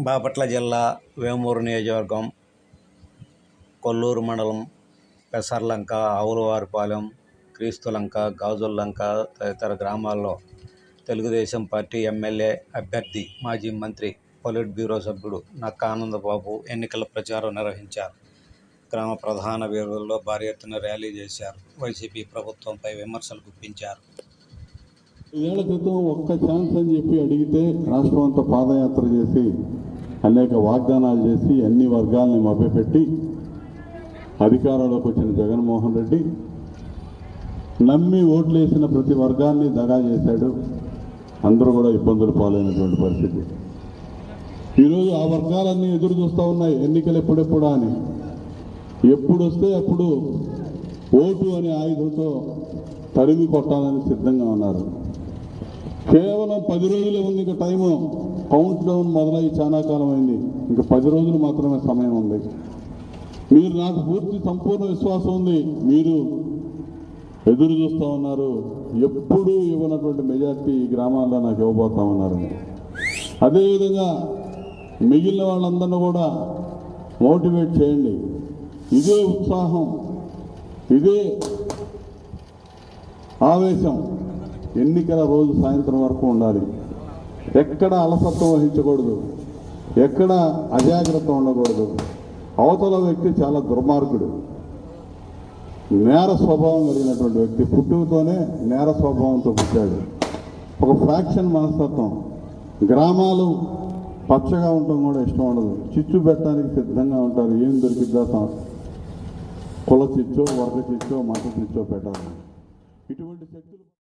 బాపట్ల జిల్లా వేమూరు నియోజకవర్గం కొల్లూరు మండలం పెసర్లంక, ఆవులవారిపాలెం, క్రీస్తులంక, గాజుల్లంక తదితర గ్రామాల్లో తెలుగుదేశం పార్టీ ఎమ్మెల్యే అభ్యర్థి మాజీ మంత్రి పొలిట్ బ్యూరో సభ్యుడు నక్కా ఆనందబాబు ఎన్నికల ప్రచారం నిర్వహించారు. గ్రామ ప్రధాన వీధుల్లో భారీ ఎత్తున ర్యాలీ చేశారు. వైసీపీ ప్రభుత్వంపై విమర్శలు గుప్పించారు. ఏళ్ల క్రితం ఒక్క ఛాన్స్ అని చెప్పి అడిగితే రాష్ట్రం అంతా పాదయాత్ర చేసి అనేక వాగ్దానాలు చేసి అన్ని వర్గాలని మభ్యపెట్టి అధికారంలోకి వచ్చిన జగన్మోహన్ రెడ్డి నమ్మి ఓట్లు వేసిన ప్రతి వర్గాన్ని దగా చేశాడు. అందరూ కూడా ఇబ్బందులు పాలైనటువంటి పరిస్థితి. ఈరోజు ఆ వర్గాలన్నీ ఎదురు చూస్తూ ఉన్నాయి ఎన్నికలు ఎప్పుడెప్పుడా అని. ఎప్పుడు వస్తే అప్పుడు ఓటు అనే ఆయుధంతో తరిమి కొట్టాలని సిద్ధంగా ఉన్నారు. కేవలం 10 రోజులే ఉంది ఇంకా టైము. కౌంట్ డౌన్ మొదలై చాలా కాలం అయింది. ఇంకా 10 రోజులు మాత్రమే సమయం ఉంది. మీరు నాకు పూర్తి సంపూర్ణ విశ్వాసం ఉంది. మీరు ఎదురు చూస్తూ ఉన్నారు. ఎప్పుడూ ఇవ్వనటువంటి మెజార్టీ ఈ గ్రామాల్లో నాకు ఇవ్వబోతా ఉన్నారని. అదేవిధంగా మిగిలిన వాళ్ళందరినీ కూడా మోటివేట్ చేయండి. ఇదే ఉత్సాహం, ఇదే ఆవేశం ఎన్నికల రోజు సాయంత్రం వరకు ఉండాలి. ఎక్కడ అలసత్వం వహించకూడదు, ఎక్కడ అజాగ్రత్త ఉండకూడదు. అవతల వ్యక్తి చాలా దుర్మార్గుడు, నేర స్వభావం కలిగినటువంటి వ్యక్తి. పుట్టుకతోనే నేర స్వభావంతో పుట్టాడు. ఒక ఫ్రాక్షన్ మనస్తత్వం. గ్రామాలు పచ్చగా ఉండటం కూడా ఇష్టం ఉండదు. చిచ్చు పెట్టడానికి సిద్ధంగా ఉంటారు. ఏం దొరికిద్దా, కుల చిచ్చో, వర్గ చిచ్చో, మత చిచ్చో పెట్టాలి. ఇటువంటి శక్తులు